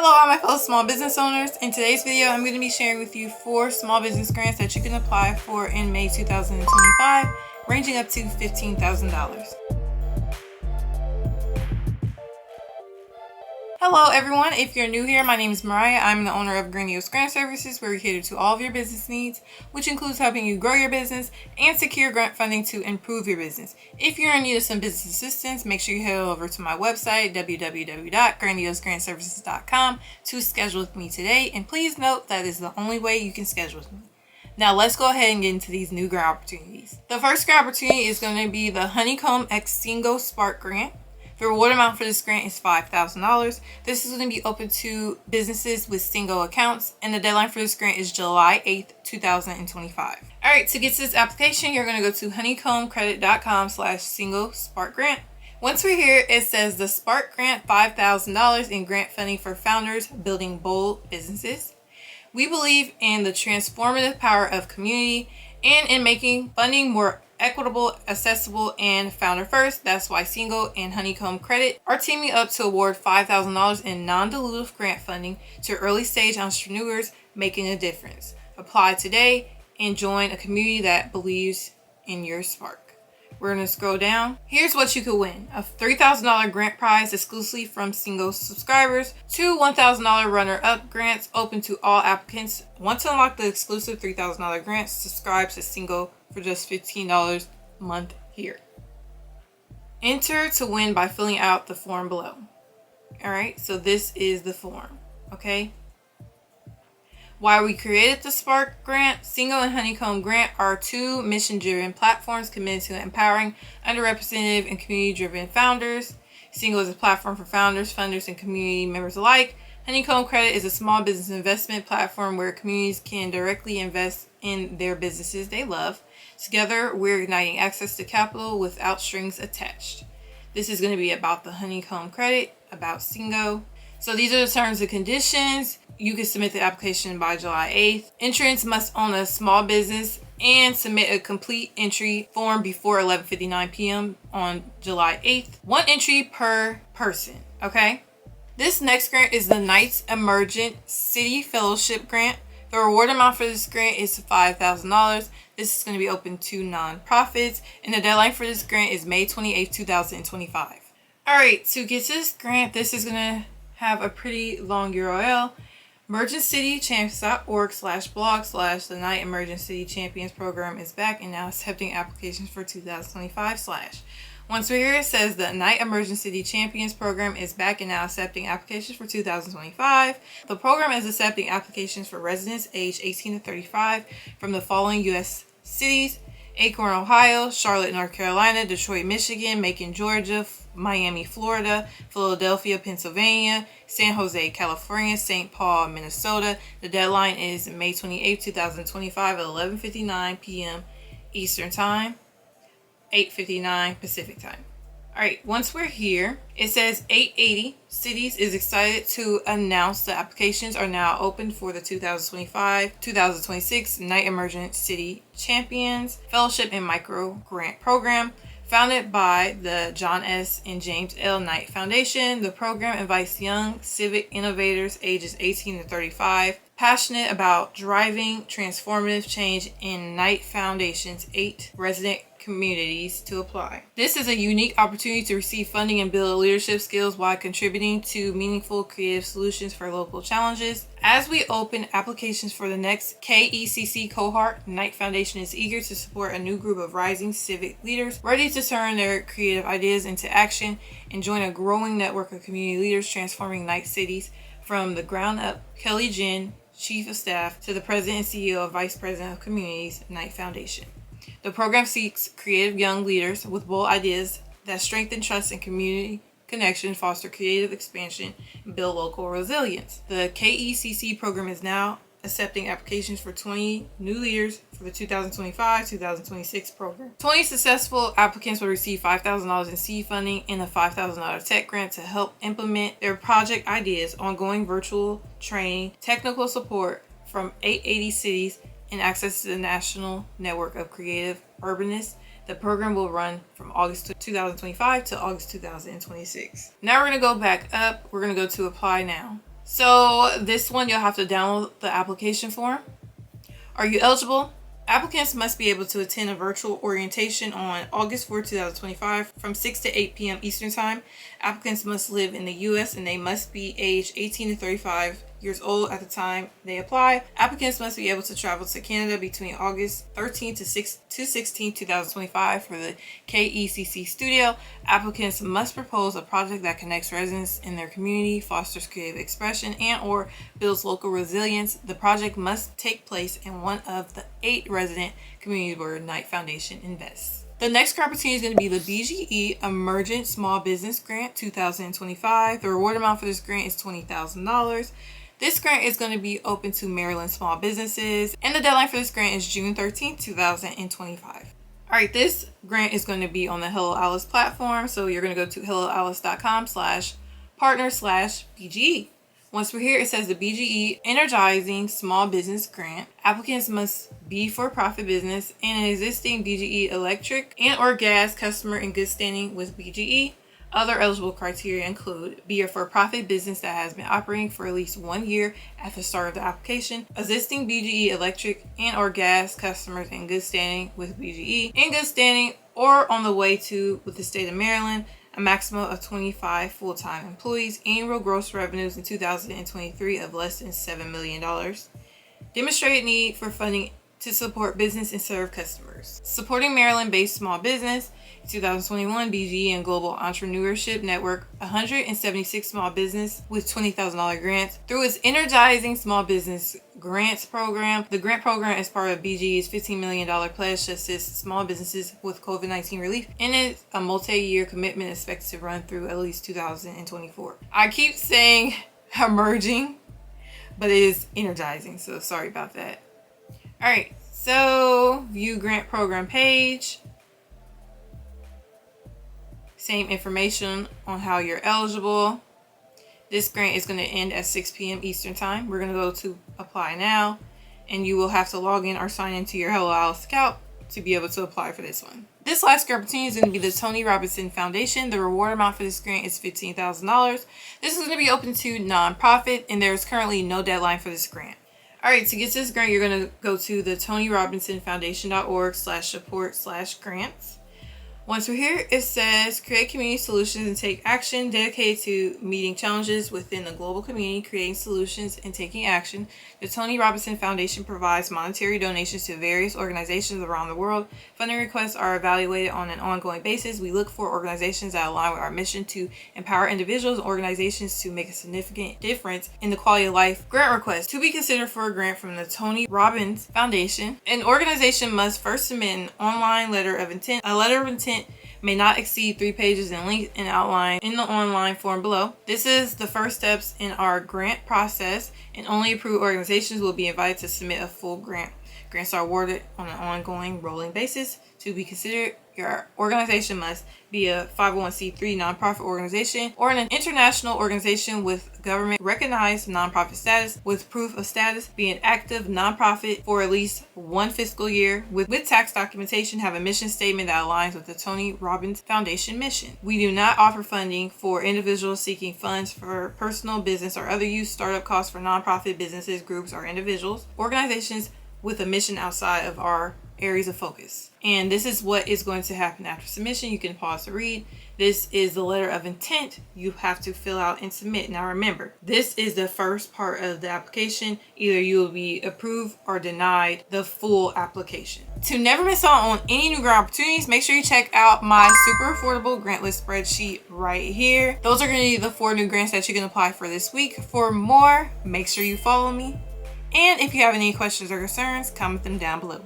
Hello all my fellow small business owners. In today's video, I'm going to be sharing with you 4 small business grants that you can apply for in May 2025, ranging up to $15,000. Hello everyone, if you're new here, my name is Mariah. I'm the owner of Grant Services, where we cater to all of your business needs, which includes helping you grow your business and secure grant funding to improve your business. If you're in need of some business assistance, make sure you head over to my website, www.grandiosgrantservices.com, to schedule with me today. And please note that is the only way you can schedule with me. Now let's go ahead and get into these new grant opportunities. The first grant opportunity is going to be the Honeycomb X Single Spark Grant. The reward amount for this grant is $5,000. This is going to be open to businesses with single accounts, and the deadline for this grant is July 8th, 2025. All right, to get to this application, you're going to go to honeycombcredit.com/single spark grant. Once we're here, it says the Spark Grant $5,000 in grant funding for founders building bold businesses. We believe in the transformative power of community and in making funding more equitable, accessible, and founder first. That's why Single and Honeycomb Credit are teaming up to award $5,000 in non-dilutive grant funding to early stage entrepreneurs making a difference. Apply today and join a community that believes in your spark. We're going to scroll down. Here's what you could win: a $3,000 grant prize exclusively from Single subscribers, 2 $1,000 runner-up grants open to all applicants. Want to unlock the exclusive $3,000 grants? Subscribe to Single for just $15 a month here. Enter to win by filling out the form below. All right, so this is the form, okay? Why we created the Spark Grant. Single and Honeycomb Grant are 2 mission-driven platforms committed to empowering underrepresented and community-driven founders. Single is a platform for founders, funders, and community members alike. Honeycomb Credit is a small business investment platform where communities can directly invest in their businesses they love. Together, we're igniting access to capital without strings attached. This is going to be about the Honeycomb Credit, about Single. So these are the terms and conditions. You can submit the application by July 8th. Entrants must own a small business and submit a complete entry form before 11:59 p.m. on July 8th. 1 entry per person, okay? This next grant is the Knights Emergent City Fellowship Grant. The reward amount for this grant is $5,000. This is going to be open to nonprofits, and the deadline for this grant is May 28th, 2025. All right, to get to this grant, this is going to have a pretty long URL. emergentcitychamps.org/blog/ the Night Emergent City Champions program is back and now accepting applications for 2025 /. Once we're here, it says the Night Emergent City Champions program is back and now accepting applications for 2025. The program is accepting applications for residents aged 18 to 35 from the following U.S. cities: Acorn, Ohio; Charlotte, North Carolina; Detroit, Michigan; Macon, Georgia; Miami, Florida; Philadelphia, Pennsylvania; San Jose, California; St. Paul, Minnesota. The deadline is May 28, 2025 at 11:59 p.m. Eastern Time, 8:59 Pacific Time. All right, once we're here, it says 880 Cities is excited to announce the applications are now open for the 2025-2026 Night Emergent City Champions Fellowship and Micro Grant Program. Founded by the John S. and James L. Knight Foundation, the program invites young civic innovators ages 18 to 35, passionate about driving transformative change in Knight Foundation's 8 resident communities to apply. This is a unique opportunity to receive funding and build leadership skills while contributing to meaningful creative solutions for local challenges. As we open applications for the next KECC cohort, Knight Foundation is eager to support a new group of rising civic leaders ready to turn their creative ideas into action and join a growing network of community leaders transforming Knight cities from the ground up. Kelly Jen, Chief of Staff, to the President and CEO of Vice President of Communities, Knight Foundation. The program seeks creative young leaders with bold ideas that strengthen trust and community connection, foster creative expansion, and build local resilience. The KECC program is now accepting applications for 20 new leaders for the 2025-2026 program. 20 successful applicants will receive $5,000 in seed funding and a $5,000 tech grant to help implement their project ideas, ongoing virtual training, technical support from 880 cities, and access to the national network of creative urbanists. The program will run from August 2025 to August 2026. Now we're going to go back up. We're going to go to apply now. So this one, you'll have to download the application form. Are you eligible? Applicants must be able to attend a virtual orientation on August 4, 2025 from 6 to 8 p.m. Eastern Time. Applicants must live in the U.S. and they must be aged 18 to 35 years old at the time they apply. Applicants must be able to travel to Canada between August 13 to 16, 2025 for the KECC studio. Applicants must propose a project that connects residents in their community, fosters creative expression, and or builds local resilience. The project must take place in one of the 8 resident communities where Knight Foundation invests. The next grant opportunity is going to be the BGE Emergent Small Business Grant 2025. The reward amount for this grant is $20,000. This grant is going to be open to Maryland small businesses, and the deadline for this grant is June 13, 2025. All right, this grant is going to be on the Hello Alice platform, so you're going to go to helloalice.com/partner/BGE. Once we're here, it says the BGE Energizing Small Business Grant. Applicants must be for-profit business and an existing BGE electric and or gas customer in good standing with BGE. Other eligible criteria include be a for-profit business that has been operating for at least 1 year at the start of the application, existing BGE electric and or gas customers in good standing with BGE, in good standing or on the way to with the state of Maryland, a maximum of 25 full-time employees, annual gross revenues in 2023 of less than $7 million, demonstrated need for funding to support business and serve customers, supporting Maryland-based small business. In 2021, BGE and Global Entrepreneurship Network 176 small business with $20,000 grants through its Energizing Small Business Grants program. The grant program is part of BGE's $15 million pledge to assist small businesses with COVID-19 relief, and it's a multi-year commitment expected to run through at least 2024. I keep saying emerging, but it is energizing, so sorry about that. All right, so view grant program page. Same information on how you're eligible. This grant is going to end at 6 p.m. Eastern Time. We're going to go to apply now, and you will have to log in or sign into your Hello Alice account to be able to apply for this one. This last grant opportunity is going to be the Tony Robbins Foundation. The reward amount for this grant is $15,000. This is going to be open to nonprofit, and there is currently no deadline for this grant. All right, to get to this grant, you're going to go to the TonyRobinsonFoundation.org/support/grants. Once we're here, it says create community solutions and take action dedicated to meeting challenges within the global community, creating solutions and taking action. The Tony Robinson Foundation provides monetary donations to various organizations around the world. Funding requests are evaluated on an ongoing basis. We look for organizations that align with our mission to empower individuals and organizations to make a significant difference in the quality of life. Grant requests. To be considered for a grant from the Tony Robbins Foundation, an organization must first submit an online letter of intent. A letter of intent may not exceed 3 pages in length and outlined in the online form below. This is the first steps in our grant process, and only approved organizations will be invited to submit a full grant. Grants are awarded on an ongoing rolling basis. To be considered, your organization must be a 501c3 nonprofit organization or an international organization with government recognized nonprofit status with proof of status, be an active nonprofit for at least 1 fiscal year with tax documentation, have a mission statement that aligns with the Tony Robbins Foundation mission. We do not offer funding for individuals seeking funds for personal, business, or other use, startup costs for nonprofit businesses, groups, or individuals, organizations with a mission outside of our areas of focus. And this is what is going to happen after submission. You can pause to read. This is the letter of intent you have to fill out and submit. Now remember, this is the first part of the application. Either you will be approved or denied the full application. To never miss out on any new grant opportunities, make sure you check out my super affordable grant list spreadsheet right here. Those are going to be the 4 new grants that you can apply for this week. For more, make sure you follow me. And if you have any questions or concerns, comment them down below.